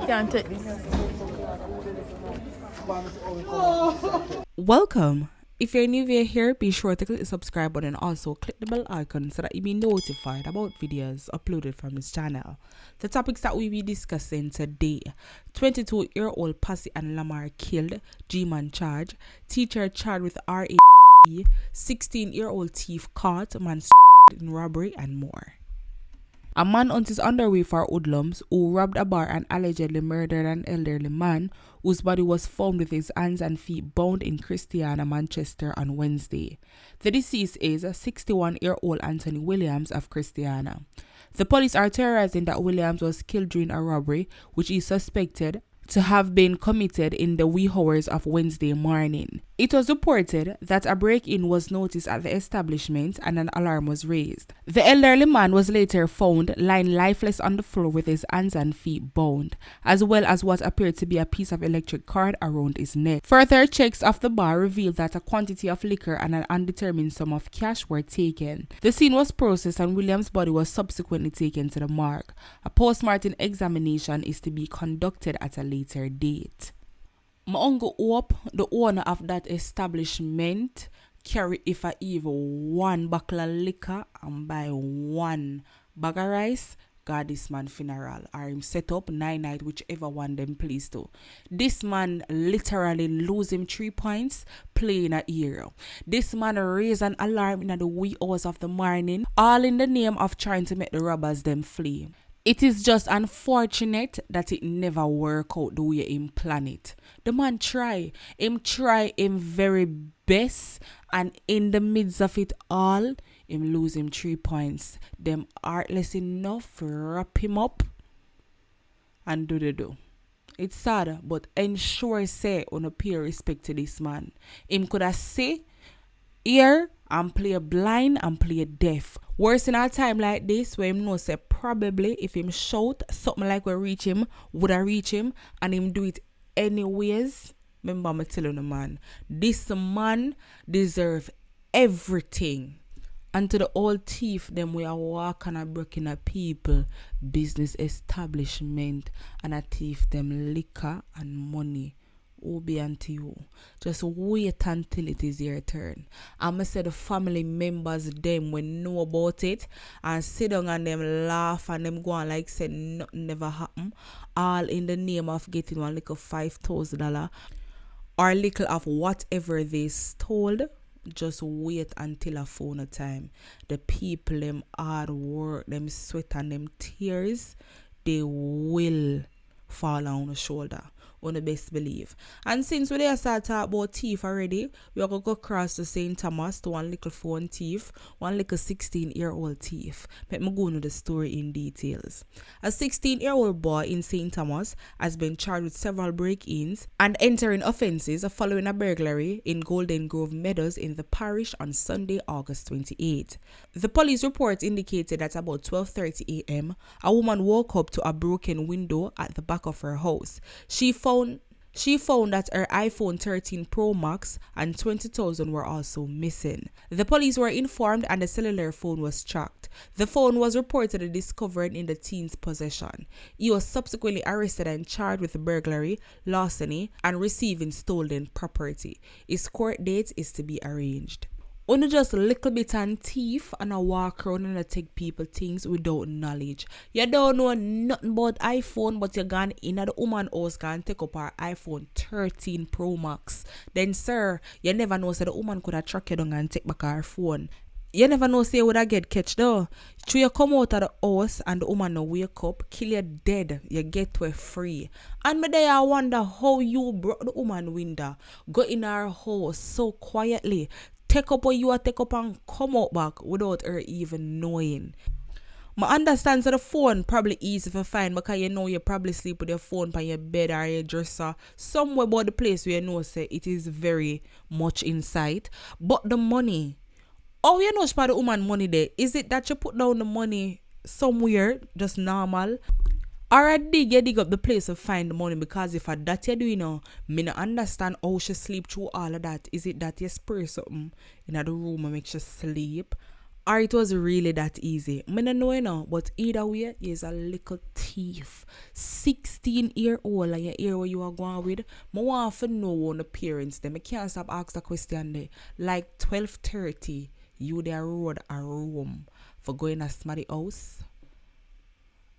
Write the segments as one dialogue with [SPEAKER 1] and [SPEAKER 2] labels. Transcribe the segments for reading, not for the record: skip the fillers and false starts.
[SPEAKER 1] Can't take this.
[SPEAKER 2] Welcome. If you're new here, be sure to click the subscribe button and also click the bell icon so that you'll be notified about videos uploaded from this channel. The topics that we'll be discussing today: 22-year-old Passi Lam killed, G-man charge, teacher charged with rged, 16-year-old thief caught, man in robbery, and more. A man on his underway for hoodlums who robbed a bar and allegedly murdered an elderly man whose body was found with his hands and feet bound in Christiana, Manchester on Wednesday. The deceased is 61-year-old Anthony Williams of Christiana. The police are theorizing that Williams was killed during a robbery which is suspected to have been committed in the wee hours of Wednesday morning. It was reported that a break-in was noticed at the establishment and an alarm was raised. The elderly man was later found lying lifeless on the floor with his hands and feet bound, as well as what appeared to be a piece of electric cord around his neck. Further checks of the bar revealed that a quantity of liquor and an undetermined sum of cash were taken. The scene was processed and Williams' body was subsequently taken to the morgue. A post-mortem examination is to be conducted at a later date. My uncle hope the owner of that establishment carry if I even one bottle of liquor and buy one bag of rice, got this man funeral, or him set up 9 night, whichever one them please to. This man literally lose him 3 points playing a hero. This man raise an alarm in the wee hours of the morning, all in the name of trying to make the robbers them flee. It is just unfortunate that it never work out the way him plan it. The man try him very best, and in the midst of it all, him lose him 3 points. Them heartless enough wrap him up and do the do. It's sad, but ensure say on a pay respect to this man. Him could have say here and play blind and play deaf. Worse in a time like this where him know say probably if him shout something like will reach him, would have reach him, and him do it anyways. Remember me telling the man, this man deserve everything. And to the old thief, them we are walking and breaking a people business establishment and a thief them liquor and money. Be unto you. Just wait until it is your turn. I'ma say the family members them will know about it and sit down and them laugh and them go on like say nothing never happen. All in the name of getting one little $5,000 or little of whatever they stole. Just wait until a phone time. The people them hard work, them sweat and them tears, they will fall on the shoulder. On the best believe. And since we start talking about thief already, we are going to go across to St. Thomas to one little phone thief, one little 16-year-old thief. Let me go into the story in details. A 16-year-old boy in St. Thomas has been charged with several break-ins and entering offences following a burglary in Golden Grove Meadows in the parish on Sunday, August 28. The police report indicated that about 12:30 a.m., a woman woke up to a broken window at the back of her house. She found that her iPhone 13 Pro Max and $20,000 were also missing. The police were informed and the cellular phone was tracked. The phone was reportedly discovered in the teen's possession. He was subsequently arrested and charged with burglary, larceny, and receiving stolen property. His court date is to be arranged. Only just a little bit and thief and a walk around and a take people things without knowledge. You don't know nothing about iPhone, but you're gone in at the woman house and take up her iPhone 13 Pro Max. Then sir, you never know so the woman could have track you down and take back her phone. You never know say would I get catch though. So you come out of the house and the woman no wake up, kill you dead, you get away free. And me there I wonder how you brought the woman window, go in her house so quietly, take up what you are take up and come out back without her even knowing. I understand so the phone probably easy to find because you know you probably sleep with your phone on your bed or your dresser somewhere about the place where you know say it is very much in sight. But the money, oh you know for the woman money there, is it that you put down the money somewhere just normal? Or you dig up the place to find the money, because if that you do, you know, me not understand how she sleep through all of that. Is it that you spray something in the room and make she sleep? or it was really that easy. I don't know, you know, but either way, he's a little thief. 16-year-old and you hear what you are going with. I want to know on the parents them. I can't stop asking the question there. Like 12:30, you there road a room for going to somebody's house.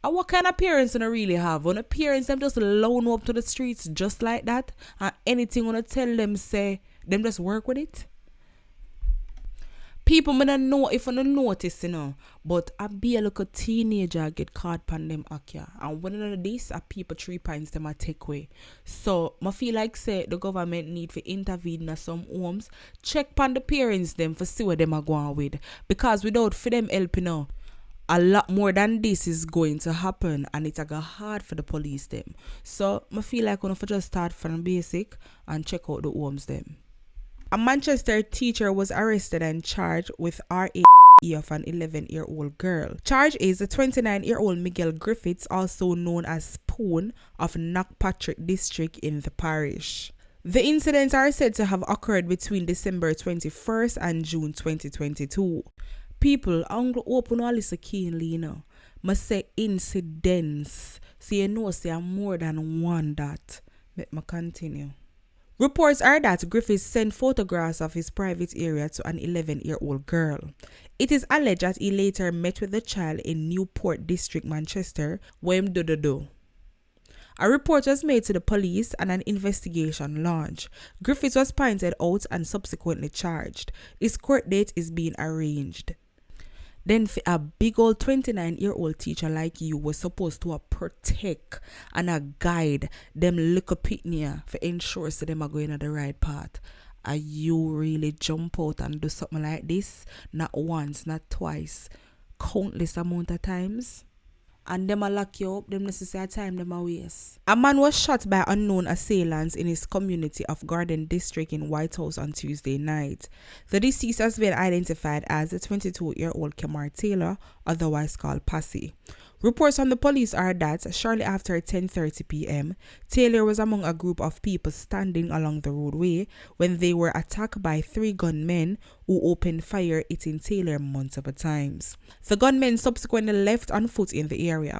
[SPEAKER 2] And what kind of parents do you really have? When the parents them just loan up to the streets just like that, and anything when you tell them say them just work with it? People may not know if you don't notice, you know, but I be a little teenager get caught pan them akya. And one of these are people 3 pints them a take away. So I feel like say the government need to intervene in some homes, check pan the parents them for see what them are going with. Because without for them helping out, a lot more than this is going to happen, and it's go hard for the police them. So I feel like we have to just start from basic and check out the homes them. A Manchester teacher was arrested and charged with rged of an 11-year-old girl. Charge is a 29-year-old Miguel Griffiths, also known as Spoon, of Knockpatrick district in the parish. The incidents are said to have occurred between December 21st and June 2022. People, I'm going to open all this keenly, you know. Must say incidents. So you know, say more than one that. Let me continue. Reports are that Griffiths sent photographs of his private area to an 11-year-old girl. It is alleged that he later met with the child in Newport District, Manchester, where him do. A report was made to the police and an investigation launched. Griffiths was pointed out and subsequently charged. His court date is being arranged. Then for a big old 29-year-old teacher like you was supposed to protect and guide them little pitney for ensure so them are going on the right path. Are you really jump out and do something like this? Not once, not twice, countless amount of times? And them a lock you up, them necessary time them a waste. A man was shot by unknown assailants in his community of Garden District in White House on Tuesday night. The deceased has been identified as the 22-year-old Kamar Taylor, otherwise called Passi. Reports from the police are that shortly after 10:30 p.m., Taylor was among a group of people standing along the roadway when they were attacked by 3 gunmen who opened fire, hitting Taylor multiple times. The gunmen subsequently left on foot in the area.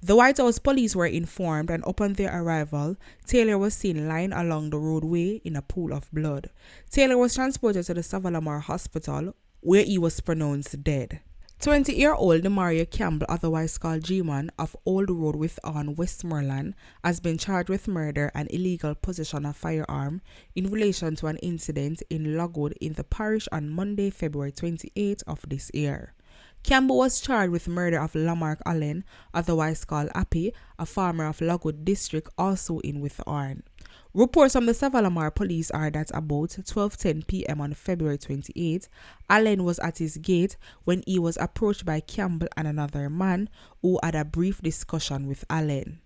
[SPEAKER 2] The White House police were informed, and upon their arrival, Taylor was seen lying along the roadway in a pool of blood. Taylor was transported to the Savalamar Hospital, where he was pronounced dead. 20-year-old Mario Campbell, otherwise called G-Man, of Old Road Withon, Westmoreland, has been charged with murder and illegal possession of firearm in relation to an incident in Logwood in the parish on Monday, February 28 of this year. Campbell was charged with murder of Lamarck Allen, otherwise called Appy, a farmer of Logwood District, also in Withorn. Reports from the Savalamar police are that about 12:10 p.m. on February 28, Allen was at his gate when he was approached by Campbell and another man who had a brief discussion with Allen.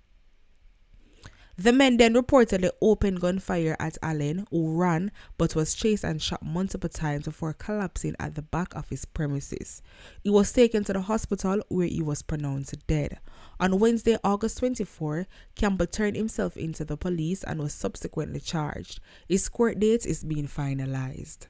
[SPEAKER 2] The men then reportedly opened gunfire at Allen, who ran but was chased and shot multiple times before collapsing at the back of his premises. He was taken to the hospital where he was pronounced dead. On Wednesday, August 24, Campbell turned himself into the police and was subsequently charged. His court date is being finalized.